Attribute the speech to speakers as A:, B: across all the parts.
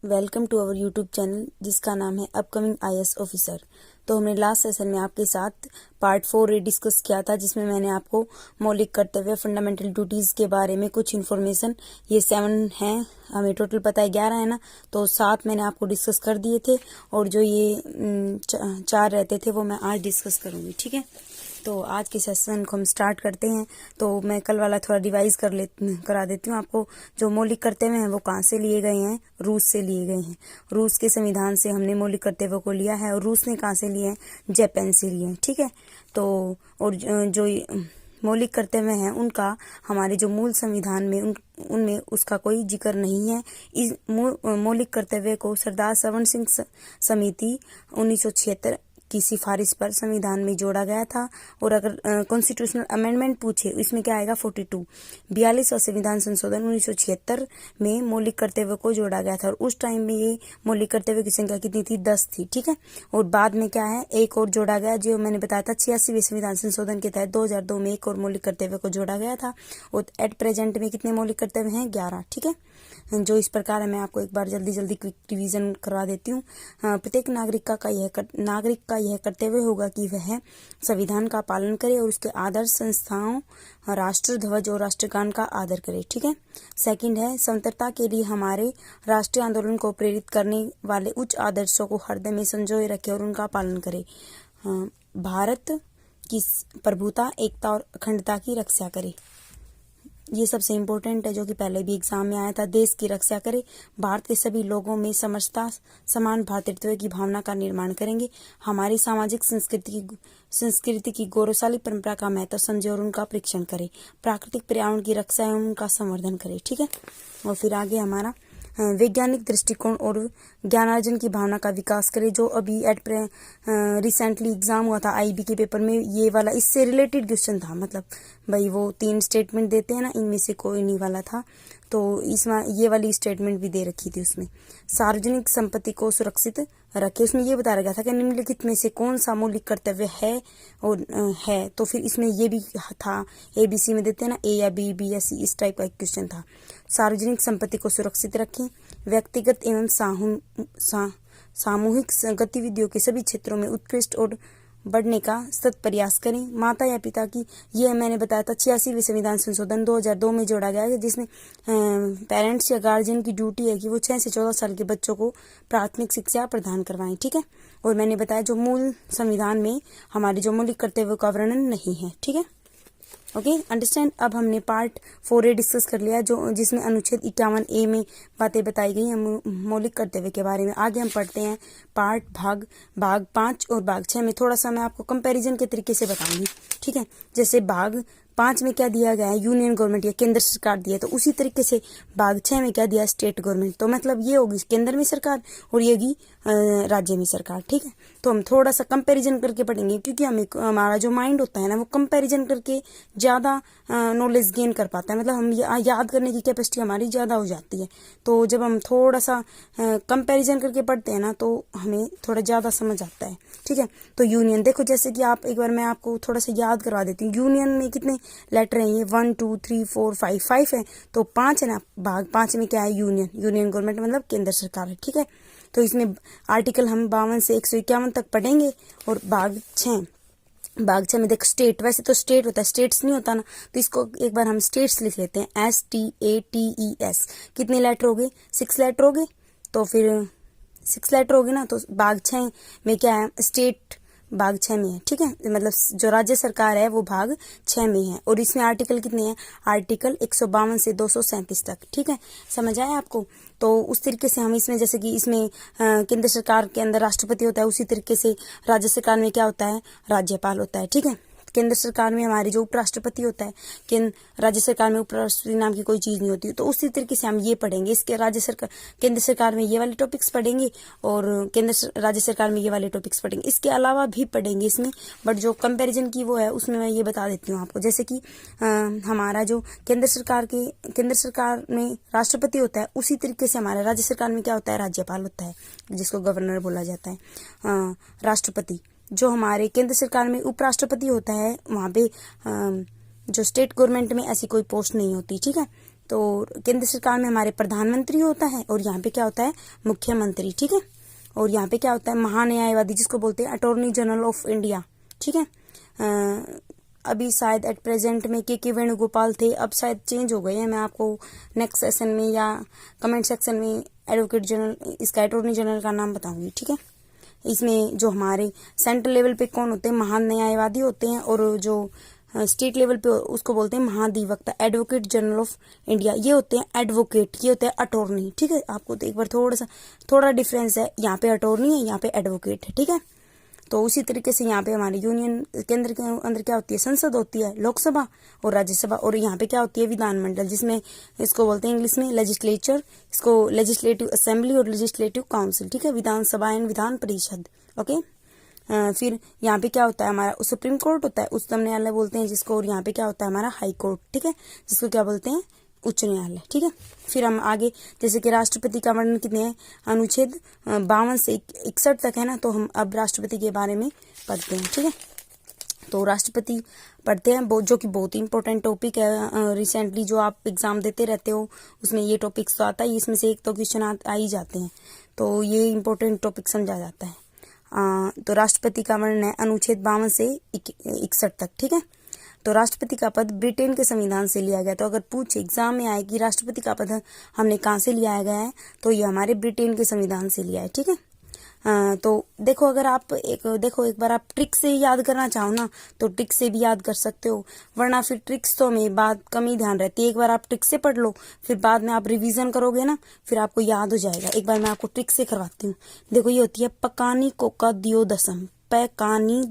A: Welcome to our YouTube channel जिसका नाम है अपकमिंग आईएएस ऑफिसर। तो हमने लास्ट सेशन में आपके साथ पार्ट 4 डिस्कस किया था, जिसमें मैंने आपको मौलिक कर्तव्य फंडामेंटल ड्यूटीज़ के बारे में कुछ इन्फॉर्मेशन, ये 7 हैं, हमें टोटल पता है 11 है ना, तो 7 मैंने आपको डिस्कस कर दिए थे और जो ये 4 रहते थे वो मैं आज डिस्कस करूँगी। ठीक है, तो आज के सेशन को हम स्टार्ट करते हैं। तो मैं कल वाला थोड़ा रिवाइज करा देती हूँ आपको। जो मौलिक कर्तव्य हैं वो कहाँ से लिए गए हैं? रूस से लिए गए हैं। रूस के संविधान से हमने मौलिक कर्तव्यों को लिया है और रूस ने कहाँ से लिए हैं? जापान से लिए हैं। ठीक है, तो और जो मौलिक कर्तव्य हैं उनका हमारे जो मूल संविधान में उनमें उसका कोई जिक्र नहीं है। इस मौलिक कर्तव्य को सरदार सवर्ण सिंह समिति 1976 की सिफारिश पर संविधान में जोड़ा गया था। और अगर कॉन्स्टिट्यूशनल अमेंडमेंट पूछे इसमें क्या आएगा? 42वां संविधान संशोधन 1976 में मौलिक कर्तव्य को जोड़ा गया था और उस टाइम में ये मौलिक कर्तव्य की संख्या कितनी थी? 10 थी। ठीक है, और बाद में क्या है, एक और जोड़ा गया, जो मैंने बताया था 86वें संविधान संशोधन के तहत 2002 में एक और मौलिक कर्तव्य को जोड़ा गया था। और एट प्रेजेंट में कितने मौलिक कर्तव्य हैं? 11। ठीक है, जो इस प्रकार है, मैं आपको एक बार जल्दी क्विक रिवीजन करवा देती हूँ। प्रत्येक नागरिक का यह कर्तव्य होगा कि वह संविधान का पालन करे और उसके आदर्श संस्थाओं, राष्ट्र ध्वज और राष्ट्रगान का आदर करे। ठीक है, सेकंड है, स्वतंत्रता के लिए हमारे राष्ट्रीय आंदोलन को प्रेरित करने वाले उच्च आदर्शों को हृदय में संजोए रखे और उनका पालन करे। भारत की प्रभुता, एकता और अखंडता की रक्षा करे। ये सबसे इम्पोर्टेंट है, जो कि पहले भी एग्जाम में आया था। देश की रक्षा करे, भारत के सभी लोगों में समरसता, समान भ्रातृत्व की भावना का निर्माण करेंगे। हमारी सामाजिक संस्कृति की गौरवशाली परंपरा का महत्व समझे और उनका परीक्षण करे। प्राकृतिक पर्यावरण की रक्षा एवं उनका संवर्धन करे। ठीक है, और फिर आगे हमारा वैज्ञानिक दृष्टिकोण और ज्ञानार्जन की भावना का विकास करे। जो अभी रिसेंटली एग्जाम हुआ था आईबी के पेपर में, ये वाला इससे रिलेटेड क्वेश्चन था। मतलब भाई वो 3 स्टेटमेंट देते हैं ना, इनमें से कोई नहीं वाला था, तो इसमें ये वाली स्टेटमेंट भी दे रखी थी उसमें। सार्वजनिक संपत्ति को सुरक्षित रखे, उसमें ये बताया गया था कि निम्नलिखित में से कौन सा मौलिक कर्तव्य है और है, तो फिर इसमें ये भी था, ABC में देते हैं ना, A या B, B या C, इस टाइप का एक क्वेश्चन था। सार्वजनिक संपत्ति को सुरक्षित रखें, व्यक्तिगत एवं सामूहिक गतिविधियों के सभी क्षेत्रों में उत्कृष्ट और बढ़ने का सतत प्रयास करें। माता या पिता की, ये मैंने बताया था 86वें संविधान संशोधन 2002 में जोड़ा गया है, जिसमें पेरेंट्स या गार्जियन की ड्यूटी है कि वो 6 से 14 साल के बच्चों को प्राथमिक शिक्षा प्रदान करवाएं। ठीक है, और मैंने बताया जो मूल संविधान में हमारे जो मौलिक कर्तव्यों का वर्णन नहीं है। ठीक है, ओके, अंडरस्टैंड। अब हमने पार्ट 4 डिस्कस कर लिया, जो जिसमें अनुच्छेद 51A में बातें बताई गई हैं मौलिक कर्तव्य के बारे में। आगे हम पढ़ते हैं भाग 5 और भाग 6 में थोड़ा सा मैं आपको कंपैरिजन के तरीके से बताऊंगी। ठीक है, जैसे भाग 5 में क्या दिया गया है? यूनियन गवर्नमेंट या केंद्र सरकार दिया, तो उसी तरीके से भाग 6 में क्या दिया? State government. तो मतलब ये होगी केंद्र में सरकार और ये होगी राज्य में सरकार। ठीक है, तो हम थोड़ा सा कंपैरिजन करके पढ़ेंगे, क्योंकि हमारा जो माइंड होता है ना, वो कंपैरिजन करके ज़्यादा नॉलेज गेन कर पाता है। मतलब हम याद करने की कैपेसिटी हमारी ज़्यादा हो जाती है। तो जब हम थोड़ा सा कंपैरिजन करके पढ़ते हैं ना, तो हमें थोड़ा ज़्यादा समझ आता है। ठीक है, तो यूनियन देखो, जैसे कि आप एक बार मैं आपको थोड़ा सा याद करवा देती हूँ। यूनियन में कितने लेटर हैं? ये 1 2 3 4 5 है, तो 5 है ना। भाग 5 में क्या है? यूनियन गवर्नमेंट मतलब केंद्र सरकार है। ठीक है, तो इसमें आर्टिकल हम 52 से 151 तक पढ़ेंगे। और भाग 6 में देखो स्टेट, वैसे तो स्टेट होता है, स्टेट्स नहीं होता ना, तो इसको एक बार हम स्टेट्स लिख लेते हैं, STATES। कितने लेटर हो गए? 6 लेटर हो गए। तो फिर 6 लेटर हो गए ना, तो भाग 6 में क्या है? स्टेट भाग 6 में है। ठीक है, मतलब जो राज्य सरकार है वो भाग 6 में है। और इसमें आर्टिकल कितने हैं? आर्टिकल 152 से 237 तक। ठीक है, समझ आया आपको? तो उस तरीके से हम इसमें, जैसे कि इसमें केंद्र सरकार के अंदर राष्ट्रपति होता है, उसी तरीके से राज्य सरकार में क्या होता है? राज्यपाल होता है। ठीक है, केंद्र सरकार में हमारे जो उपराष्ट्रपति होता है, राज्य सरकार में उपराष्ट्रपति नाम की कोई चीज नहीं होती। तो उसी तरीके से हम ये पढ़ेंगे। इसके केंद्र सरकार में ये वाले टॉपिक्स पढ़ेंगे और राज्य सरकार में ये वाले टॉपिक्स पढ़ेंगे। इसके अलावा भी पढ़ेंगे इसमें, बट जो कंपैरिजन की वो है उसमें मैं ये बता देती हूँ आपको। जैसे कि हमारा जो केंद्र सरकार में राष्ट्रपति होता है, उसी तरीके से हमारा राज्य सरकार में क्या होता है? राज्यपाल होता है, जिसको गवर्नर बोला जाता है। राष्ट्रपति जो हमारे केंद्र सरकार में उपराष्ट्रपति होता है, वहाँ पे जो स्टेट गवर्नमेंट में ऐसी कोई पोस्ट नहीं होती। ठीक है, तो केंद्र सरकार में हमारे प्रधानमंत्री होता है और यहाँ पे क्या होता है, मुख्यमंत्री, ठीक है। और यहाँ पे क्या होता है, महान्यायवादी जिसको बोलते हैं अटॉर्नी जनरल ऑफ इंडिया, ठीक है। अभी शायद एट प्रेजेंट में के वेणुगोपाल थे, अब शायद चेंज हो गए हैं। मैं आपको नेक्स्ट सेशन में या कमेंट सेक्शन में एडवोकेट जनरल, इसका अटॉर्नी जनरल का नाम बताऊंगी, ठीक है। इसमें जो हमारे सेंट्रल लेवल पे कौन होते हैं, महान्यायवादी होते हैं, और जो स्टेट लेवल पे उसको बोलते हैं महाधिवक्ता, एडवोकेट जनरल ऑफ इंडिया। ये होते हैं एडवोकेट, ये होते हैं अटॉर्नी, ठीक है। आपको तो एक बार थोड़ा डिफरेंस है, यहाँ पे अटॉर्नी है, यहाँ पे एडवोकेट है, ठीक है। तो उसी तरीके से यहाँ पे हमारे यूनियन केंद्र के अंदर क्या होती है, संसद होती है, लोकसभा और राज्यसभा, और यहाँ पे क्या होती है, विधानमंडल, जिसमें इसको बोलते हैं इंग्लिश में लेजिस्लेचर, इसको लेजिस्लेटिव असेंबली और लेजिस्लेटिव काउंसिल, ठीक है, विधानसभा एंड विधान परिषद, ओके। फिर यहाँ पे क्या होता है, हमारा सुप्रीम कोर्ट होता है, उच्चतम न्यायालय बोलते हैं जिसको, और यहाँ पे क्या होता है हमारा हाई कोर्ट, ठीक है, जिसको क्या बोलते हैं, उच्च न्यायालय, ठीक है। फिर हम आगे, जैसे कि राष्ट्रपति का वर्णन कितने हैं, अनुच्छेद 52 से 61 तक है ना, तो हम अब राष्ट्रपति के बारे में पढ़ते हैं, ठीक है। तो राष्ट्रपति पढ़ते हैं, जो कि बहुत ही इंपॉर्टेंट टॉपिक है। रिसेंटली जो आप एग्जाम देते रहते हो उसमें ये टॉपिक्स तो आता है, इसमें से एक तो क्वेश्चन आ ही जाते हैं, तो ये इंपॉर्टेंट टॉपिक समझा जाता है। तो राष्ट्रपति का वर्णन है अनुच्छेद 52 से 61 तक, ठीक है। तो राष्ट्रपति का पद ब्रिटेन के संविधान से लिया गया। तो अगर पूछे एग्जाम में आए कि राष्ट्रपति का पद हमने कहाँ से लिया गया है, तो ये हमारे ब्रिटेन के संविधान से लिया है, ठीक है। तो देखो, अगर आप एक बार आप ट्रिक से याद करना चाहो ना, तो ट्रिक से भी याद कर सकते हो, वरना फिर ट्रिक्स तो में बात कम ही ध्यान रहती है। एक बार आप ट्रिक से पढ़ लो, फिर बाद में आप रिवीजन करोगे ना, फिर आपको याद हो जाएगा। एक बार मैं आपको ट्रिक से करवाती हूँ। देखो, ये होती है पकानी कोका दियोदशम, पैकानी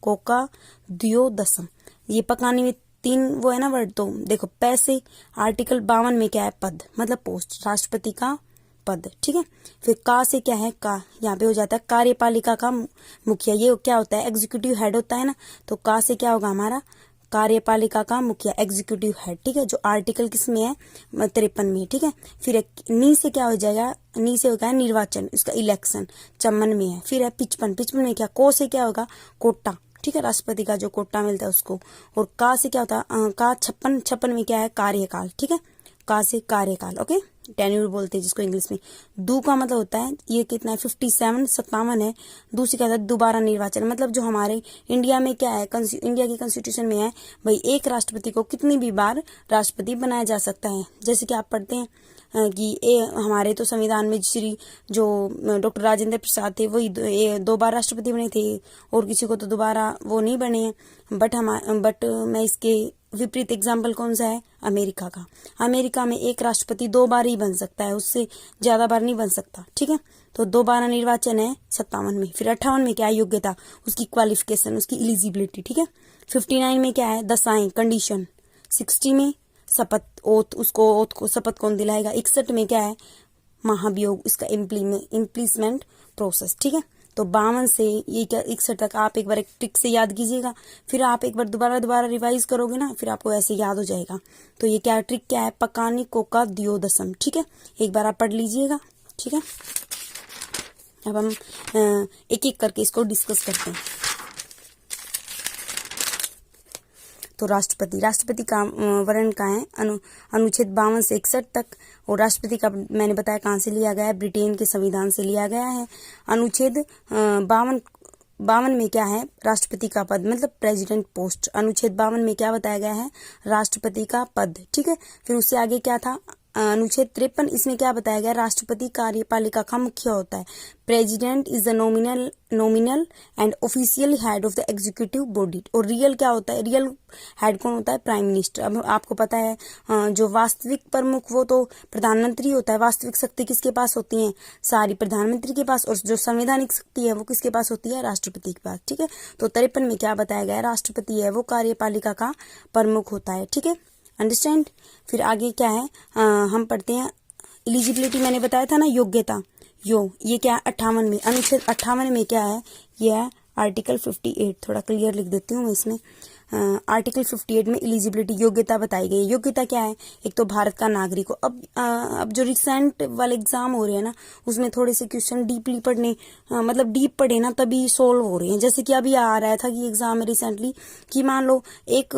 A: कोका दियोदशम। ये पकानी में 3 वो है ना वर्ड, तो देखो पैसे, आर्टिकल 52 में क्या है, पद मतलब पोस्ट, राष्ट्रपति का पद, ठीक है। फिर का से क्या है, का यहाँ पे हो जाता है कार्यपालिका का मुखिया। ये क्या होता है, एग्जीक्यूटिव हेड होता है ना, तो का से क्या होगा हमारा, कार्यपालिका का मुखिया, एग्जीक्यूटिव हेड, ठीक है। जो आर्टिकल किस में है, 53 में, ठीक है। फिर नी से क्या हो जाएगा, नी से होगा निर्वाचन, इसका इलेक्शन, 54 में है। फिर है 55 में क्या, को से क्या होगा, कोटा, ठीक है, राष्ट्रपति का जो कोटा मिलता है उसको। और का से क्या होता है, का 56 में क्या है, कार्यकाल, ठीक है, का से कार्यकाल, ओके, टेन्यूर बोलते हैं जिसको इंग्लिश में। दू का मतलब होता है, ये कितना है, 57 है। दूसरी क्या होता है, दोबारा निर्वाचन, मतलब जो हमारे इंडिया में क्या है, इंडिया की कॉन्स्टिट्यूशन में है भाई, एक राष्ट्रपति को कितनी भी बार राष्ट्रपति बनाया जा सकता है। जैसे कि आप पढ़ते हैं कि हमारे तो संविधान में श्री जो डॉक्टर राजेंद्र प्रसाद थे, वही 2 बार राष्ट्रपति बने थे, और किसी को तो दोबारा वो नहीं बने हैं। बट मैं इसके विपरीत एग्जाम्पल कौन सा है, अमेरिका का। अमेरिका में एक राष्ट्रपति 2 बार ही बन सकता है, उससे ज्यादा बार नहीं बन सकता, ठीक है। तो 2 बार निर्वाचन है 57 में। फिर 58 में क्या है, योग्यता, उसकी क्वालिफिकेशन, उसकी एलिजिबिलिटी, ठीक है। 59 में क्या है, दशाएं, कंडीशन। 60 में शपथ, ओथ, उसको ओथ को शपथ कौन दिलाएगा। 61 में क्या है, महाभियोग, इसका इम्प्लीसमेंट प्रोसेस, ठीक है। तो 52 से ये क्या 61 तक आप एक बार एक ट्रिक से याद कीजिएगा, फिर आप एक बार दोबारा रिवाइज करोगे ना, फिर आपको ऐसे याद हो जाएगा। तो ये क्या ट्रिक क्या है, पकानी कोका दियोदशम, ठीक है, एक बार आप पढ़ लीजिएगा, ठीक है। अब हम एक एक करके इसको डिस्कस करते हैं। तो राष्ट्रपति का वर्णन का है अनुच्छेद 52 से 61 तक। और राष्ट्रपति का मैंने बताया कहाँ से लिया गया है, ब्रिटेन के संविधान से लिया गया है। अनुच्छेद 52 में क्या है, राष्ट्रपति का पद मतलब प्रेसिडेंट पोस्ट। अनुच्छेद 52 में क्या बताया गया है, राष्ट्रपति का पद, ठीक है। फिर उससे आगे क्या था, अनुच्छेद 53, इसमें क्या बताया गया, राष्ट्रपति कार्यपालिका का मुख्य होता है। President is the nominal and official head of the executive body. और रियल क्या होता है, रियल हेड कौन होता है, प्राइम मिनिस्टर। अब आपको पता है जो वास्तविक प्रमुख वो तो प्रधानमंत्री होता है। वास्तविक शक्ति किसके पास होती है, सारी प्रधानमंत्री के पास, और जो संवैधानिक शक्ति है वो किसके पास होती है, राष्ट्रपति के पास, ठीक है। तो 53 में क्या बताया गया है, राष्ट्रपति है वो कार्यपालिका का प्रमुख होता है, ठीक है, अंडरस्टैंड। फिर आगे क्या है, हम पढ़ते हैं एलिजिबिलिटी, मैंने बताया था ना, योग्यता, ये क्या है 58 में, अनुच्छेद 58 में क्या है, ये है आर्टिकल 58। थोड़ा क्लियर लिख देती हूँ मैं इसमें। आर्टिकल 58 में एलिजिबिलिटी योग्यता बताई गई है। योग्यता क्या है? एक तो भारत का नागरिक हो। अब जो रिसेंट वाले एग्जाम हो रहे हैं ना, उसमें थोड़े से क्वेश्चन डीपली पढ़ने मतलब डीप पढ़े ना तभी सोल्व हो रहे हैं। जैसे कि अभी आ रहा था कि एग्जाम में रिसेंटली कि मान लो एक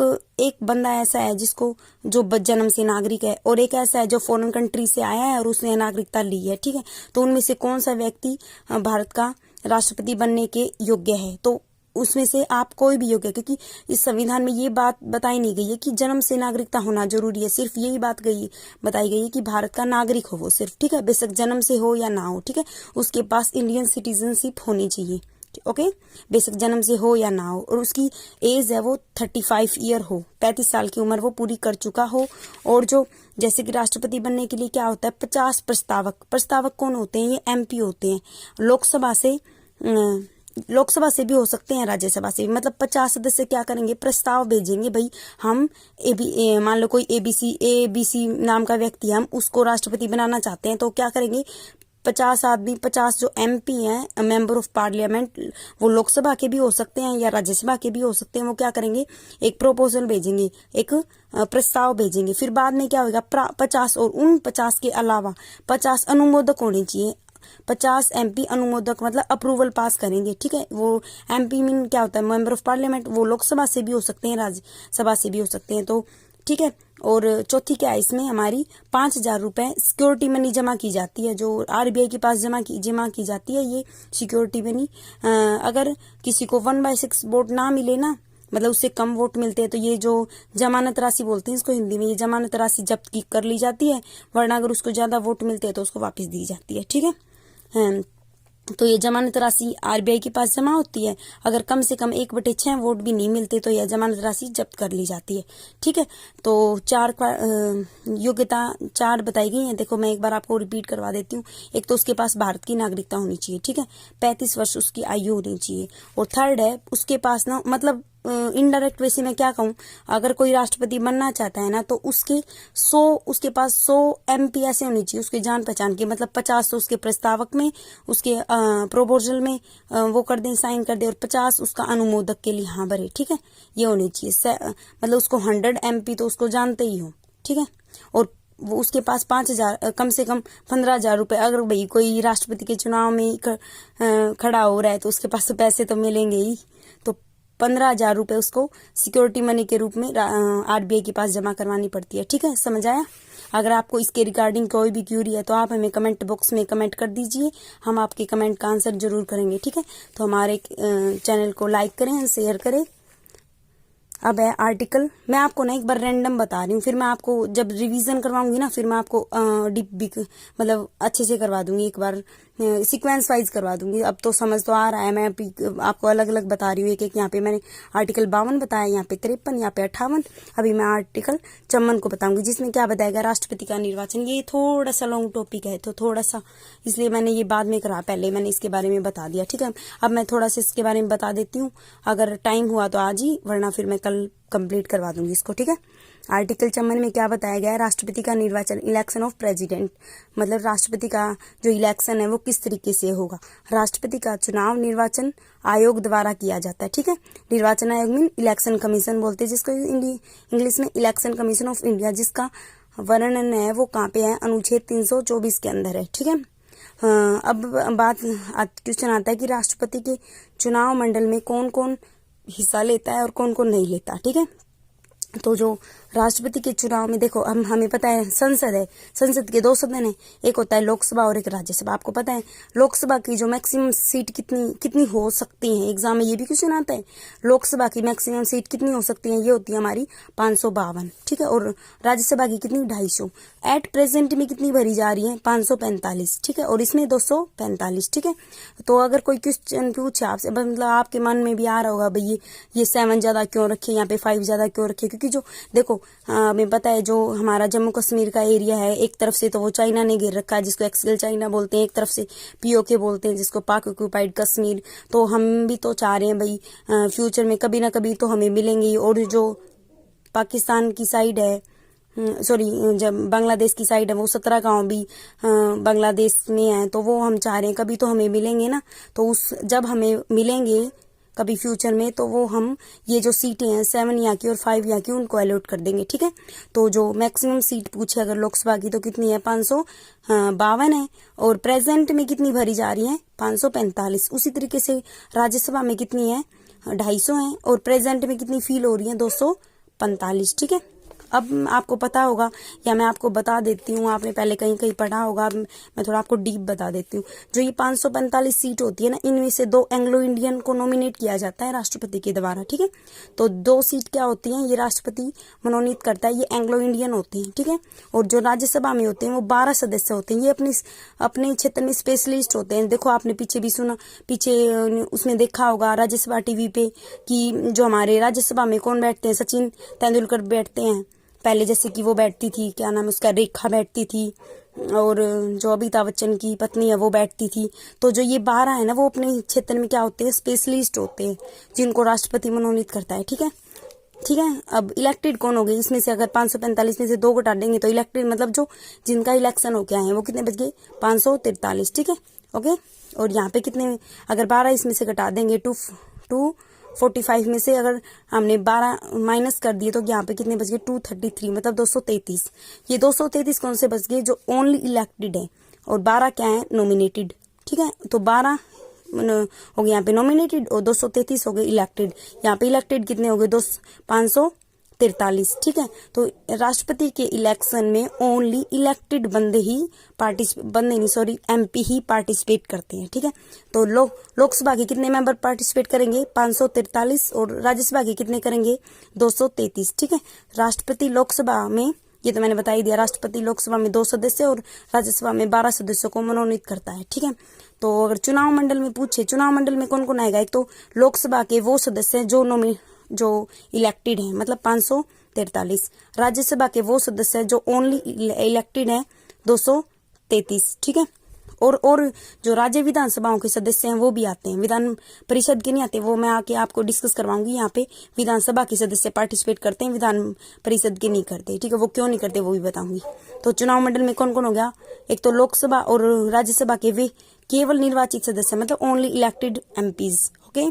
A: बंदा ऐसा है जिसको जो जन्म से नागरिक है, और एक ऐसा है जो फॉरेन कंट्री से आया है और उसने नागरिकता ली है, ठीक है। तो उनमें से कौन सा व्यक्ति भारत का राष्ट्रपति बनने के योग्य है? तो उसमें से आप कोई भी योग्य, क्योंकि इस संविधान में ये बात बताई नहीं गई है कि जन्म से नागरिकता होना जरूरी है। सिर्फ यही बात बताई गई है कि भारत का नागरिक हो वो, सिर्फ, ठीक है। बेशक जन्म से हो या ना हो, ठीक है, उसके पास इंडियन सिटीजनशिप होनी चाहिए, ओके। बेशक जन्म से हो या ना हो, और उसकी एज है वो 35 ईयर हो, 35 साल की उम्र वो पूरी कर चुका हो। और जो जैसे कि राष्ट्रपति बनने के लिए क्या होता है, 50 प्रस्तावक कौन होते हैं? ये MP होते हैं। लोकसभा से भी हो सकते हैं, राज्यसभा से भी। मतलब 50 सदस्य क्या करेंगे? प्रस्ताव भेजेंगे, भाई हम मान लो कोई ABC नाम का व्यक्ति है, हम उसको राष्ट्रपति बनाना चाहते हैं। तो क्या करेंगे? 50 आदमी, 50 जो MP हैं, मेंबर ऑफ पार्लियामेंट, वो लोकसभा के भी हो सकते हैं या राज्यसभा के भी हो सकते हैं। वो क्या करेंगे? एक प्रपोजल भेजेंगे, एक प्रस्ताव भेजेंगे। फिर बाद में क्या होगा? 50 और उन 50 के अलावा 50 अनुमोदक होने चाहिए। 50 MP अनुमोदक मतलब अप्रूवल पास करेंगे, ठीक है। वो MP मीन क्या होता है? Member of parliament. वो लोकसभा से भी हो सकते हैं, राज्यसभा से भी हो सकते हैं, तो ठीक है। और चौथी क्या है इसमें? हमारी 5,000 रुपए सिक्योरिटी मनी जमा की जाती है, जो RBI के पास जमा की जाती है, ये सिक्योरिटी मनी। अगर किसी को 1/6 वोट ना मिले ना, मतलब उससे कम वोट मिलते हैं, तो ये जो जमानत राशि बोलते हैं इसको हिंदी में, ये जमानत राशि जब्त कर ली जाती है। वरना अगर उसको ज्यादा वोट मिलते हैं तो उसको वापस दी जाती है, ठीक है। तो ये जमानत राशि RBI के पास जमा होती है। अगर कम से कम 1/6 वोट भी नहीं मिलते तो यह जमानत राशि जब्त कर ली जाती है, ठीक है। तो योग्यता 4 बताई गई है। देखो मैं एक बार आपको रिपीट करवा देती हूँ। एक तो उसके पास भारत की नागरिकता होनी चाहिए, ठीक है। 35 वर्ष उसकी आयु होनी चाहिए। और थर्ड है उसके पास ना, मतलब इनडायरेक्ट वैसे मैं क्या कहूँ, अगर कोई राष्ट्रपति बनना चाहता है ना, तो उसके पास 100 MP ऐसे होनी चाहिए उसके जान पहचान के। मतलब 50 तो उसके प्रस्तावक में, उसके प्रोपोजल में वो कर दें, साइन कर दे, और 50 उसका अनुमोदक के लिए हाँ भरे, ठीक है। ये होनी चाहिए। मतलब उसको 100 MP तो उसको जानते ही हो, ठीक है। और वो उसके पास 5,000 कम से कम 15,000 रुपए, अगर भाई कोई राष्ट्रपति के चुनाव में खड़ा हो रहा है तो उसके पास तो पैसे तो मिलेंगे ही। तो 15,000 रुपए उसको सिक्योरिटी मनी के रूप में RBI के पास जमा करवानी पड़ती है, ठीक है। समझ आया? अगर आपको इसके रिगार्डिंग कोई भी क्यूरी है तो आप हमें कमेंट बॉक्स में कमेंट कर दीजिए, हम आपके कमेंट का आंसर जरूर करेंगे, ठीक है। तो हमारे चैनल को लाइक करें, शेयर करें। अब है आर्टिकल, मैं आपको ना एक बार रैंडम बता रही हूँ, फिर मैं आपको जब रिवीजन करवाऊंगी ना, फिर मैं आपको डीप मतलब अच्छे से करवा दूंगी, एक बार सीक्वेंस वाइज करवा दूंगी। अब तो समझ तो आ रहा है, मैं आपको अलग अलग बता रही हूँ एक एक। यहाँ पे मैंने आर्टिकल 52 बताया, यहाँ पे 53, यहाँ पे 58। अभी मैं आर्टिकल 54 को बताऊंगी, जिसमें क्या बताएगा? राष्ट्रपति का निर्वाचन। ये थोड़ा सा लॉन्ग टॉपिक है, तो थोड़ा सा इसलिए मैंने ये बाद में करा, पहले मैंने इसके बारे में बता दिया, ठीक है। अब मैं थोड़ा सा इसके बारे में बता देती हूँ, अगर टाइम हुआ तो आज ही, वरना फिर मैं कल कंप्लीट करवा दूंगी इसको, ठीक है। आर्टिकल 54 में क्या बताया गया है? राष्ट्रपति का निर्वाचन, इलेक्शन ऑफ प्रेसिडेंट, मतलब राष्ट्रपति का जो इलेक्शन है वो किस तरीके से होगा। राष्ट्रपति का चुनाव निर्वाचन आयोग द्वारा किया जाता है, ठीक है। निर्वाचन आयोग में इलेक्शन कमीशन बोलते हैं जिसको इंग्लिश में, इलेक्शन कमीशन ऑफ इंडिया, जिसका वर्णन है वो कहाँ पे है? अनुच्छेद 324 के अंदर है, ठीक है। अब क्वेश्चन आता है कि राष्ट्रपति के चुनाव मंडल में कौन कौन हिस्सा लेता है और कौन कौन नहीं लेता, ठीक है। तो जो राष्ट्रपति के चुनाव में देखो, हमें पता है संसद है, संसद के 2 सदन है, एक होता है लोकसभा और एक राज्यसभा। आपको पता है लोकसभा की जो मैक्सिमम सीट कितनी हो सकती है? एग्जाम में ये भी क्वेश्चन आता है, लोकसभा की मैक्सिमम सीट कितनी हो सकती है? ये होती है हमारी 552, ठीक है। और राज्यसभा की कितनी? 250। एट प्रेजेंट में कितनी भरी जा रही है? 545, ठीक है। और इसमें 245, ठीक है। तो अगर कोई क्वेश्चन पूछे आपसे, मतलब आपके मन में भी आ रहा होगा भाई ये 7 ज्यादा क्यों रखे, यहाँ पे 5 ज्यादा क्यों रखे? क्योंकि जो देखो हमें पता है जो हमारा जम्मू कश्मीर का एरिया है, एक तरफ से तो वो चाइना ने घेर रखा है जिसको एक्सियल चाइना बोलते हैं, एक तरफ से POK बोलते हैं जिसको पाक ऑक्यूपाइड कश्मीर। तो हम भी तो चाह रहे हैं भाई फ्यूचर में कभी ना कभी तो हमें मिलेंगे। और जो पाकिस्तान की साइड है, सॉरी जब बांग्लादेश की साइड है, वो 17 गांव भी बांग्लादेश में है, तो वो हम चाह रहे हैं कभी तो हमें मिलेंगे ना। तो जब हमें मिलेंगे कभी फ्यूचर में, तो वो हम ये जो सीटें हैं 7 यहाँ की और 5 यहाँ की उनको अलॉट कर देंगे, ठीक है। तो जो मैक्सिमम सीट पूछे अगर लोकसभा की तो कितनी है, 552 है, और प्रेजेंट में कितनी भरी जा रही है, 545। उसी तरीके से राज्यसभा में कितनी है, 250 है, और प्रेजेंट में कितनी फील हो रही है, 245, ठीक है। अब आपको पता होगा, या मैं आपको बता देती हूँ, आपने पहले कहीं कहीं पढ़ा होगा, मैं थोड़ा आपको डीप बता देती हूँ। जो ये 545 सीट होती है ना, इनमें से 2 एंग्लो इंडियन को नॉमिनेट किया जाता है राष्ट्रपति के द्वारा, ठीक है। तो 2 सीट क्या होती हैं, ये राष्ट्रपति मनोनीत करता है, ये एंग्लो इंडियन होते हैं, ठीक है। और जो राज्यसभा में होते हैं वो 12 सदस्य होते हैं, ये अपने क्षेत्र में स्पेशलिस्ट होते हैं। देखो आपने पीछे भी सुना, पीछे उसमें देखा होगा राज्यसभा टीवी पे कि जो हमारे राज्यसभा में कौन बैठते हैं, सचिन तेंदुलकर बैठते हैं पहले, जैसे कि वो बैठती थी, क्या नाम है उसका, रेखा बैठती थी, और जो अमिताभ बच्चन की पत्नी है वो बैठती थी। तो जो ये 12 है ना, वो अपने क्षेत्र में क्या होते हैं, स्पेशलिस्ट होते हैं, जिनको राष्ट्रपति मनोनीत करता है, ठीक है। ठीक है, अब इलेक्टेड कौन हो गए इसमें से, अगर 545 में से 2 घटा देंगे तो इलेक्टेड मतलब जो जिनका इलेक्शन हो गया है वो कितने बच गए, 543, ठीक है, ओके। और यहाँ पे कितने, अगर 12 इसमें से घटा देंगे, 245 में से अगर हमने 12 माइनस कर दिए तो यहाँ पे कितने बच गए, 233, मतलब 233। ये 233 कौन से बच गए, जो ओनली इलेक्टेड है, और 12 क्या है, नॉमिनेटेड, ठीक है। तो 12 हो गए यहाँ पे नॉमिनेटेड और 233 हो गए इलेक्टेड। यहाँ पे इलेक्टेड कितने हो गए, 543, ठीक है। तो राष्ट्रपति के इलेक्शन में ओनली इलेक्टेड एमपी ही पार्टिसिपेट करते हैं, ठीक है। तो लोकसभा के कितने मेंबर पार्टिसिपेट करेंगे, 543, और राज्यसभा के कितने करेंगे, 233, ठीक है। राष्ट्रपति लोकसभा में, ये तो मैंने बता ही दिया, राष्ट्रपति लोकसभा में 2 सदस्य और राज्यसभा में 12 सदस्यों को मनोनीत करता है, ठीक है। तो अगर चुनाव मंडल में पूछे, चुनाव मंडल में कौन कौन आएगा, एक तो लोकसभा के वो सदस्य जो इलेक्टेड हैं, मतलब 543, राज्यसभा के वो सदस्य जो ओनली इलेक्टेड हैं, 233, ठीक है। और जो राज्य विधानसभाओं के सदस्य हैं वो भी आते हैं, विधान परिषद के नहीं आते, वो मैं आके आपको डिस्कस करवाऊंगी। यहाँ पे विधानसभा के सदस्य पार्टिसिपेट करते हैं, विधान परिषद के नहीं करते, ठीक है। वो क्यों नहीं करते वो भी बताऊंगी। तो चुनाव मंडल में कौन कौन हो गया, एक तो लोकसभा और राज्यसभा के वे केवल निर्वाचित सदस्य, मतलब ओनली इलेक्टेड एमपीज, ओके।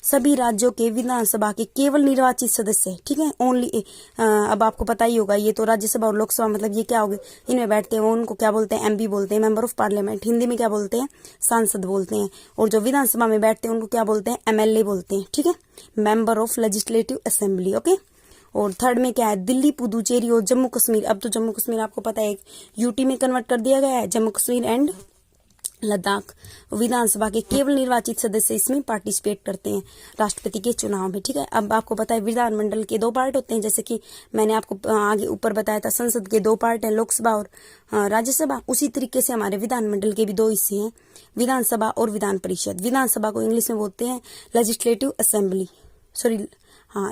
A: सभी राज्यों के विधानसभा के केवल निर्वाचित सदस्य, ठीक है, ओनली। अब आपको पता ही होगा, ये तो राज्यसभा और लोकसभा मतलब ये क्या हो गए, इनमें बैठते हैं वो, उनको क्या बोलते हैं, एमपी बोलते हैं, मेंबर ऑफ पार्लियामेंट, हिंदी में क्या बोलते हैं, सांसद बोलते हैं। और जो विधानसभा में बैठते हैं उनको क्या बोलते हैं, एमएलए बोलते हैं, ठीक है, member of legislative assembly, okay. और थर्ड में क्या है, दिल्ली, पुदुचेरी और जम्मू कश्मीर। अब तो जम्मू कश्मीर आपको पता है यूटी में कन्वर्ट कर दिया गया है, जम्मू कश्मीर एंड लद्दाख। विधानसभा के केवल निर्वाचित सदस्य इसमें पार्टिसिपेट करते हैं राष्ट्रपति के चुनाव में, ठीक है। अब आपको पता है विधानमंडल के 2 पार्ट होते हैं, जैसे कि मैंने आपको आगे ऊपर बताया था, संसद के 2 पार्ट हैं, लोकसभा और राज्यसभा। उसी तरीके से हमारे विधानमंडल के भी 2 हिस्से हैं, विधानसभा और विधान परिषद। विधानसभा को इंग्लिश में बोलते हैं लेजिस्लेटिव असेंबली,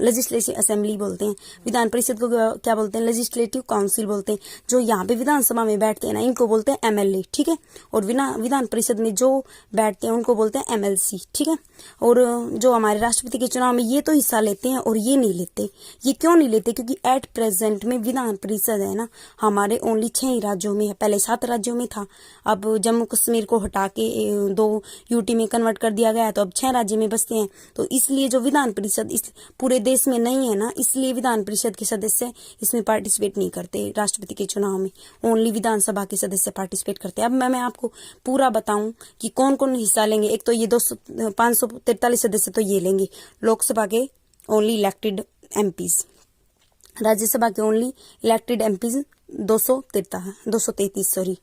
A: लेजिस्लेटिव असेंबली बोलते हैं। विधान परिषद को क्या बोलते हैं, लेजिस्लेटिव काउंसिल बोलते हैं। जो यहाँ पे विधानसभा में बैठते हैं ना, इनको बोलते हैं एमएलए, ठीक है। और विधान परिषद में जो बैठते हैं उनको बोलते हैं एमएलसी, ठीक है। और जो हमारे राष्ट्रपति के चुनाव में ये तो हिस्सा लेते हैं और ये नहीं लेते। ये क्यों नहीं लेते, क्योंकि एट प्रेजेंट में विधान परिषद है ना, हमारे ओनली 6 ही राज्यों में है, पहले 7 राज्यों में था। अब जम्मू कश्मीर को हटा के 2 यूटी में कन्वर्ट कर दिया गया, तो अब 6 राज्य में बसते हैं। तो इसलिए जो विधान परिषद इस पूरे देश में नहीं है ना, इसलिए विधान परिषद के सदस्य इसमें पार्टिसिपेट नहीं करते राष्ट्रपति के चुनाव में, ओनली विधानसभा के सदस्य पार्टिसिपेट करते हैं। अब मैं आपको पूरा बताऊं कि कौन कौन हिस्सा लेंगे। एक तो ये 543 सदस्य तो ये लेंगे, लोकसभा के ओनली इलेक्टेड एमपीज, राज्यसभा के ओनली इलेक्टेड एमपीज 233, सॉरी,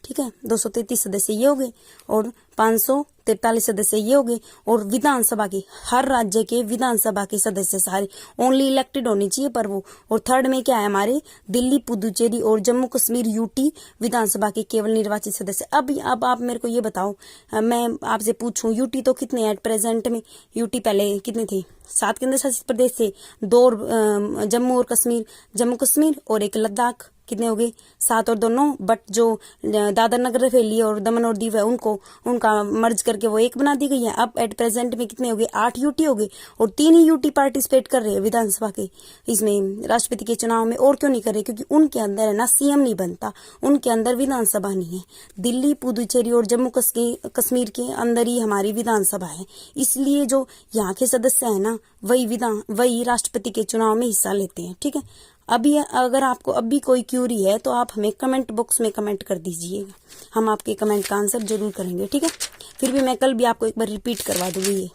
A: ठीक है, 233 सदस्य ये हो गए और 543 सदस्य ये हो गए। और विधानसभा के हर राज्य के विधानसभा के सदस्य सारे ओनली इलेक्टेड होने चाहिए पर वो। और थर्ड में क्या है, हमारे दिल्ली, पुदुचेरी और जम्मू कश्मीर यूटी विधानसभा के केवल निर्वाचित सदस्य। अब आप मेरे को ये बताओ, मैं आपसे पूछूं यूटी तो कितने हैं एट प्रेजेंट में, यूटी पहले कितने थे, 7 केंद्र शासित प्रदेश थे, 2 जम्मू कश्मीर और एक लद्दाख, कितने हो गए, 7 और 2 9। बट जो दादर नगर हवेली और दमन और दीव है उनका मर्ज कर करके वो एक बना दी गई है। अब एट प्रेजेंट में कितने हो गए, 8 यूटी हो गए, और 3 ही यूटी पार्टिसिपेट कर रहे हैं विधानसभा के इसमें राष्ट्रपति के चुनाव में। और क्यों नहीं कर रहे, क्योंकि उनके अंदर है ना सीएम नहीं बनता, उनके अंदर विधानसभा नहीं है। दिल्ली, पुदुचेरी और जम्मू कश्मीर के अंदर ही हमारी विधानसभा है, इसलिए जो यहाँ के सदस्य है ना वही राष्ट्रपति के चुनाव में हिस्सा लेते हैं। ठीक है, अभी अगर आपको अभी कोई क्यूरी है तो आप हमें कमेंट बॉक्स में कमेंट कर दीजिएगा, हम आपके कमेंट का आंसर जरूर करेंगे। ठीक है, फिर भी मैं कल भी आपको एक बार रिपीट करवा दूंगी ये।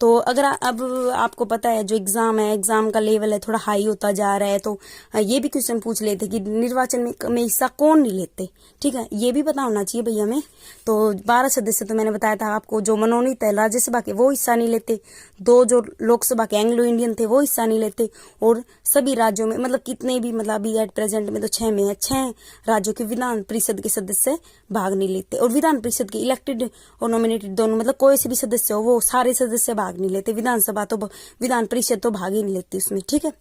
A: तो अगर अब आपको पता है जो एग्जाम है, एग्जाम का लेवल है थोड़ा हाई होता जा रहा है, तो ये भी क्वेश्चन पूछ लेते कि निर्वाचन में हिस्सा कौन नहीं लेते। ठीक है, ये भी पता होना चाहिए भैया हमें। तो 12 सदस्य तो मैंने बताया था आपको, जो मनोनीत है राज्यसभा के वो हिस्सा नहीं लेते, 2 जो लोकसभा के एंग्लो इंडियन थे वो हिस्सा नहीं लेते, और सभी राज्यों में मतलब कितने भी मतलब अभी एट प्रेजेंट में तो 6 में है, 6 राज्यों के विधान परिषद के सदस्य भाग नहीं लेते। और विधान परिषद के इलेक्टेड और नॉमिनेटेड दोनों, मतलब कोई से भी सदस्य हो वो सारे सदस्य भाग नहीं लेते। विधान परिषद तो भाग ही नहीं लेती उसमें। ठीक है,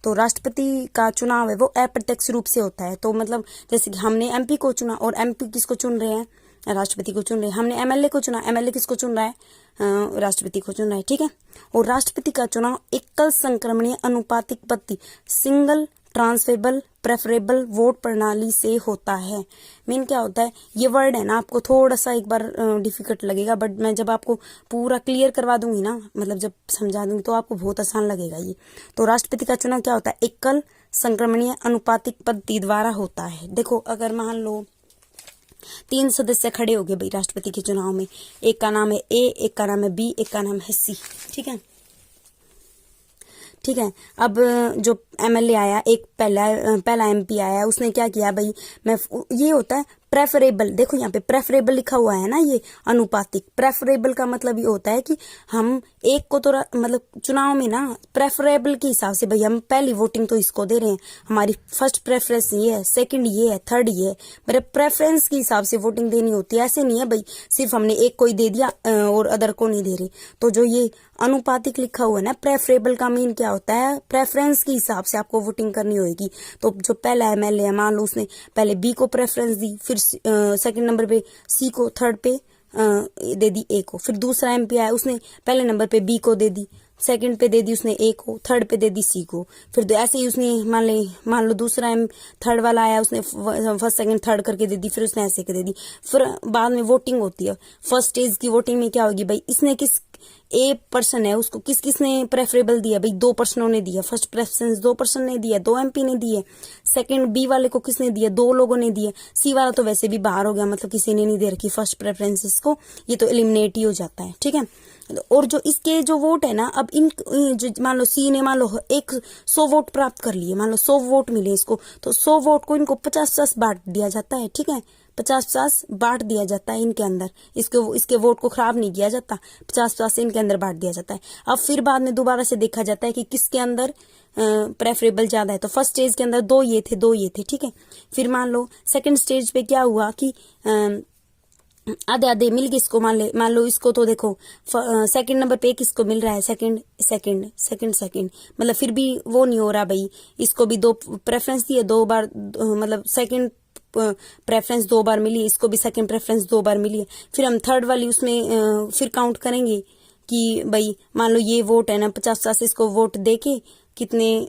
A: तो राष्ट्रपति का चुनाव है वो अप्रत्यक्ष रूप से होता है। तो मतलब जैसे कि हमने एमपी को चुना, और एमपी किसको चुन रहे हैं, राष्ट्रपति को चुन रहे हैं। हमने एमएलए को चुना, एमएलए किसको चुन रहा है, राष्ट्रपति को चुन रहा है। ठीक है, और राष्ट्रपति का चुनाव एकल संक्रमणीय अनुपातिक पद्धति सिंगल ट्रांसफरेबल प्रेफरेबल वोट प्रणाली से होता है। मीन क्या होता है, ये वर्ड है ना आपको थोड़ा सा एक बार डिफिकल्ट लगेगा, बट मैं जब आपको पूरा क्लियर करवा दूंगी ना, मतलब जब समझा दूंगी तो आपको बहुत आसान लगेगा ये। तो राष्ट्रपति का चुनाव क्या होता है, एकल संक्रमणीय अनुपातिक पद्धति द्वारा होता है। देखो अगर मान लो 3 सदस्य खड़े हो गए भाई राष्ट्रपति के चुनाव में, एक का नाम है ए, एक का नाम है बी, एक का नाम है सी। ठीक है, अब जो एमएलए आया, एक पहला एमपी आया, उसने क्या किया भाई, ये होता है प्रेफरेबल। देखो यहाँ पे प्रेफरेबल लिखा हुआ है ना, ये अनुपातिक। प्रेफरेबल का मतलब ये होता है कि हम एक को तो मतलब चुनाव में ना प्रेफरेबल के हिसाब से भाई हम पहली वोटिंग तो इसको दे रहे हैं, हमारी फर्स्ट प्रेफरेंस ये है, सेकंड ये है, थर्ड ये है, मेरे प्रेफरेंस के हिसाब से वोटिंग देनी होती है। ऐसे नहीं है भाई सिर्फ हमने एक को ही दे दिया और अदर को नहीं दे रहे। तो जो ये अनुपातिक लिखा हुआ है ना, प्रेफरेबल का मीन क्या होता है, प्रेफरेंस के हिसाब से आपको वोटिंग करनी होगी। तो जो पहला एमएलए है, मान लो उसने पहले बी को प्रेफरेंस दी, फिर सेकंड नंबर पे सी को, थर्ड पे दे दी ए को। फिर दूसरा एमपी आया, उसने पहले नंबर पे बी को दे दी, सेकंड पे दे दी उसने ए को, थर्ड पे दे दी सी को। फिर ऐसे ही उसने मान लो दूसरा थर्ड वाला आया, उसने फर्स्ट सेकंड थर्ड करके दे दी, फिर उसने ऐसे के दे दी। फिर बाद में वोटिंग होती है। फर्स्ट स्टेज की वोटिंग में क्या होगी भाई, इसने किस ए पर्सन है उसको किसने प्रेफरेबल दिया भाई, 2 पर्सनों ने दिया। फर्स्ट प्रेफरेंस 2 पर्सन ने दिया, 2 एमपी ने दिए। सेकंड बी वाले को किसने दिया, 2 लोगों ने दिए। सी वाला तो वैसे भी बाहर हो गया, मतलब किसी ने नहीं दे रखी फर्स्ट प्रेफरेंसेस को, ये तो एलिमिनेट ही हो जाता है। ठीक है, और जो इसके जो वोट है ना, अब इन जो मान लो सी ने 100 वोट प्राप्त कर लिए, मान लो 100 वोट मिले इसको, तो 100 वोट को इनको 50-50 बांट दिया जाता है। ठीक है, 50-50 बांट दिया जाता है इनके अंदर, इसके वोट को खराब नहीं किया जाता, 50-50 इनके अंदर बांट दिया जाता है। अब फिर बाद में दोबारा से देखा जाता है कि किसके अंदर प्रेफरेबल ज्यादा है। तो फर्स्ट स्टेज के अंदर 2 ये थे। ठीक है, फिर मान लो सेकंड स्टेज पे क्या हुआ कि आधे मिल गए इसको, मान लो इसको, तो देखो सेकंड नंबर पे किसको मिल रहा है, सेकंड, मतलब फिर भी वो नहीं हो रहा भाई, इसको भी 2 प्रेफरेंस दिए, 2 बार मतलब सेकंड प्रेफरेंस 2 बार मिली, इसको भी सेकंड प्रेफरेंस 2 बार मिली है। फिर हम थर्ड वाली उसमें फिर काउंट करेंगे कि भाई मान लो ये वोट है ना 50-50 इसको वोट देके कितने,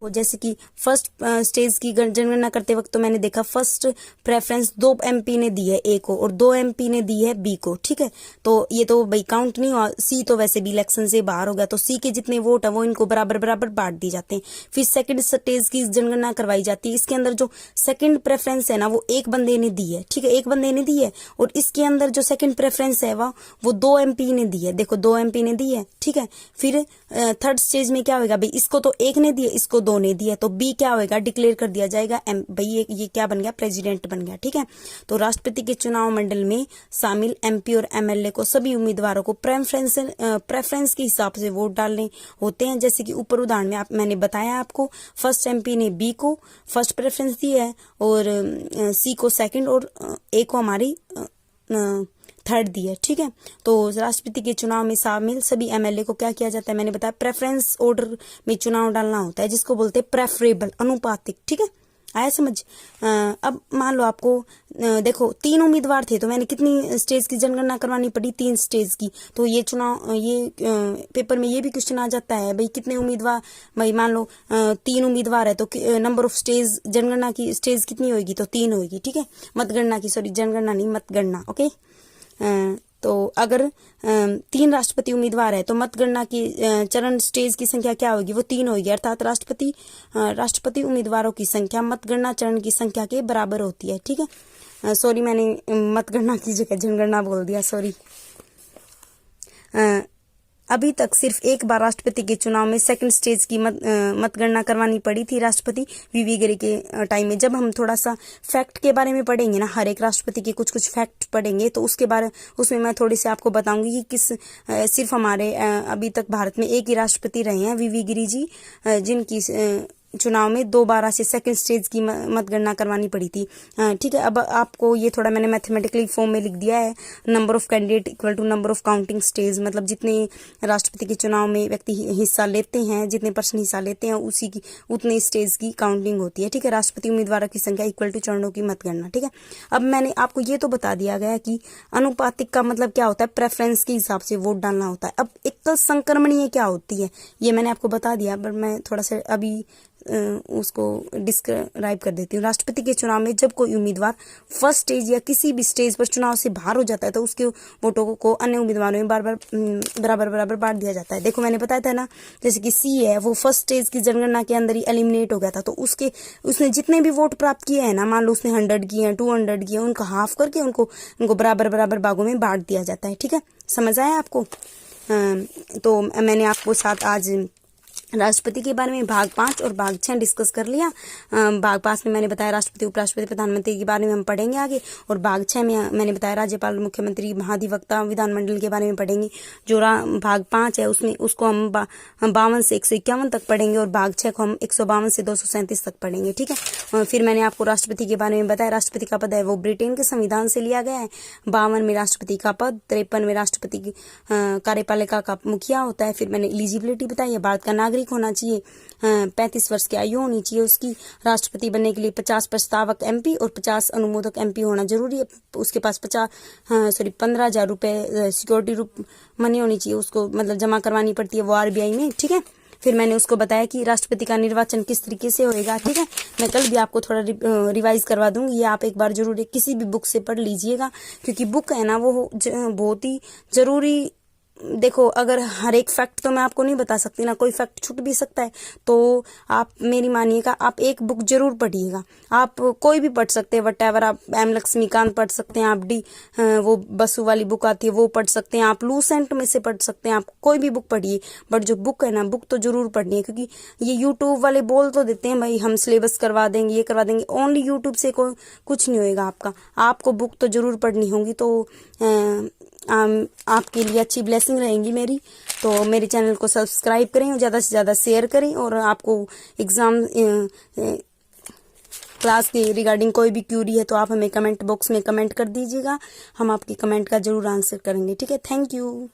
A: जैसे कि फर्स्ट स्टेज की जनगणना करते वक्त तो मैंने देखा फर्स्ट प्रेफरेंस 2 एमपी ने दी है ए को और 2 एमपी ने दी है बी को। ठीक है, तो ये तो भाई काउंट नहीं हुआ। सी तो वैसे भी इलेक्शन से बाहर हो गया, तो सी के जितने वोट है वो इनको बराबर बांट दिए जाते हैं। फिर सेकंड स्टेज की जनगणना करवाई जाती है। इसके अंदर जो सेकंड प्रेफरेंस है ना वो एक बंदे ने दी है। ठीक है, एक बंदे ने दी है, और इसके अंदर जो सेकंड प्रेफरेंस है वो 2 एमपी ने दी है। देखो 2 एमपी ने दी है। ठीक है, फिर थर्ड स्टेज में क्या होगा भाई, इसको तो एक ने दिया, इसको 2 ने दिया, तो बी क्या होगा, डिक्लेयर कर दिया जाएगा भाई ये क्या बन गया, प्रेसिडेंट बन गया। ठीक है, तो राष्ट्रपति के चुनाव मंडल में शामिल एमपी और एमएलए को सभी उम्मीदवारों को प्रेफरेंस के हिसाब से वोट डालने होते हैं। जैसे कि ऊपर उदाहरण में मैंने बताया आपको, फर्स्ट एमपी ने बी को फर्स्ट प्रेफरेंस दी है, और सी को सेकंड, और ए को हमारी थर्ड दी है। ठीक है, तो राष्ट्रपति के चुनाव में शामिल सभी एमएलए को क्या किया जाता है, मैंने बताया प्रेफरेंस ऑर्डर में चुनाव डालना होता है, जिसको बोलते हैं प्रेफरेबल अनुपातिक। ठीक है, आया समझ। अब मान लो आपको देखो 3 उम्मीदवार थे तो मैंने कितनी स्टेज की जनगणना करवानी पड़ी, 3 स्टेज की। तो ये चुनाव ये पेपर में ये भी क्वेश्चन आ जाता है भाई कितने उम्मीदवार, भाई मान लो 3 उम्मीदवार है तो नंबर ऑफ स्टेज, जनगणना की स्टेज कितनी होगी, तो 3 होगी, ठीक है। मतगणना की, सॉरी जनगणना नहीं मतगणना, ओके। तो अगर 3 राष्ट्रपति उम्मीदवार है तो मतगणना की चरण स्टेज की संख्या क्या होगी, वो 3 होगी, अर्थात राष्ट्रपति उम्मीदवारों की संख्या मतगणना चरण की संख्या के बराबर होती है, ठीक है। सॉरी मैंने मतगणना की जगह जनगणना बोल दिया, सॉरी। अभी तक सिर्फ एक बार राष्ट्रपति के चुनाव में सेकंड स्टेज की मतगणना करवानी पड़ी थी राष्ट्रपति वीवी गिरी के टाइम में। जब हम थोड़ा सा फैक्ट के बारे में पढ़ेंगे ना, हर एक राष्ट्रपति के कुछ कुछ फैक्ट पढ़ेंगे तो उसमें मैं थोड़ी सी आपको बताऊंगी कि सिर्फ हमारे अभी तक भारत में एक ही राष्ट्रपति रहे हैं वीवी गिरी जी, जिनकी चुनाव में 2 बार से सेकंड स्टेज की मतगणना करवानी पड़ी थी, ठीक है। अब आपको ये थोड़ा मैंने मैथमेटिकली फॉर्म में लिख दिया है, number of candidate equal to number of counting stage, मतलब जितने राष्ट्रपति के चुनाव में व्यक्ति हिस्सा लेते हैं, जितने पर्सन हिस्सा लेते हैं उतने स्टेज की काउंटिंग होती है, ठीक है। राष्ट्रपति उम्मीदवारों की संख्या इक्वल टू चरणों की मतगणना, ठीक है। अब मैंने आपको ये तो बता दिया गया कि अनुपातिक का मतलब क्या होता है, प्रेफरेंस के हिसाब से वोट डालना होता है। अब एकल संक्रमणीय क्या होती है ये मैंने आपको बता दिया, पर मैं थोड़ा सा अभी उसको डिस्क्राइब कर देती हूँ। राष्ट्रपति के चुनाव में जब कोई उम्मीदवार फर्स्ट स्टेज या किसी भी स्टेज पर चुनाव से बाहर हो जाता है तो उसके वोटों को अन्य उम्मीदवारों में बराबर बांट दिया जाता है। देखो मैंने बताया था ना, जैसे कि सी है वो फर्स्ट स्टेज की जनगणना के अंदर ही एलिमिनेट हो गया था, तो उसने जितने भी वोट प्राप्त किए हैं ना, मान लो उसने 100 किए हैं, 200 किए, उनका हाफ करके उनको बराबर भागों में बांट दिया जाता है, ठीक है। समझ आया आपको। तो मैंने आपको साथ आज राष्ट्रपति के बारे में भाग 5 और भाग 6 डिस्कस कर लिया। भाग 5 में मैंने बताया राष्ट्रपति, उपराष्ट्रपति, प्रधानमंत्री के बारे में हम पढ़ेंगे आगे, और भाग 6 में मैंने बताया राज्यपाल, मुख्यमंत्री, महाधिवक्ता, विधानमंडल के बारे में पढ़ेंगे। जो भाग 5 है उसको हम 52 से 151 तक पढ़ेंगे, और भाग 6 को हम 152 से 237 तक पढ़ेंगे, ठीक है। फिर मैंने आपको राष्ट्रपति के बारे में बताया, राष्ट्रपति का पद है वो ब्रिटेन के संविधान से लिया गया है। 52 में राष्ट्रपति का पद, 53 में राष्ट्रपति की कार्यपालिका का मुखिया होता है। फिर मैंने एलिजिबिलिटी बताई है, भारत का नागरिक होना चाहिए, 35 वर्ष की आयु होनी चाहिए उसकी, राष्ट्रपति बनने के लिए 50 प्रस्तावक एमपी और 50 अनुमोदक एमपी होना जरूरी है, उसके पास 15,000 रुपए सिक्योरिटी मनी होनी चाहिए, उसको मतलब जमा करवानी पड़ती है वो आरबीआई में, ठीक है। फिर मैंने उसको बताया कि राष्ट्रपति का निर्वाचन किस तरीके से होएगा, ठीक है। मैं कल भी आपको थोड़ा रिवाइज करवा दूंगी, ये आप एक बार जरूर किसी भी बुक से पढ़ लीजिएगा, क्योंकि बुक है ना वो बहुत ही जरूरी। देखो अगर हर एक फैक्ट तो मैं आपको नहीं बता सकती ना, कोई फैक्ट छूट भी सकता है, तो आप मेरी मानिएगा, आप एक बुक जरूर पढ़िएगा। आप कोई भी पढ़ सकते हैं, वट एवर, आप एम लक्ष्मीकांत पढ़ सकते हैं, आप वो बसु वाली बुक आती है वो पढ़ सकते हैं, आप लूसेंट में से पढ़ सकते हैं, आप कोई भी बुक पढ़िए, बट जो बुक है ना, बुक तो जरूर पढ़नी है, क्योंकि ये यूट्यूब वाले बोल तो देते हैं भाई हम सिलेबस करवा देंगे, ये करवा देंगे, ओनली यूट्यूब से कुछ नहीं होएगा आपको बुक तो जरूर पढ़नी होगी। तो आपके लिए अच्छी ब्लेसिंग रहेंगी मेरी, तो मेरे चैनल को सब्सक्राइब करें और ज़्यादा से ज़्यादा शेयर करें, और आपको एग्ज़ाम क्लास के रिगार्डिंग कोई भी क्यूरी है तो आप हमें कमेंट बॉक्स में कमेंट कर दीजिएगा, हम आपकी कमेंट का जरूर आंसर करेंगे, ठीक है। Thank you.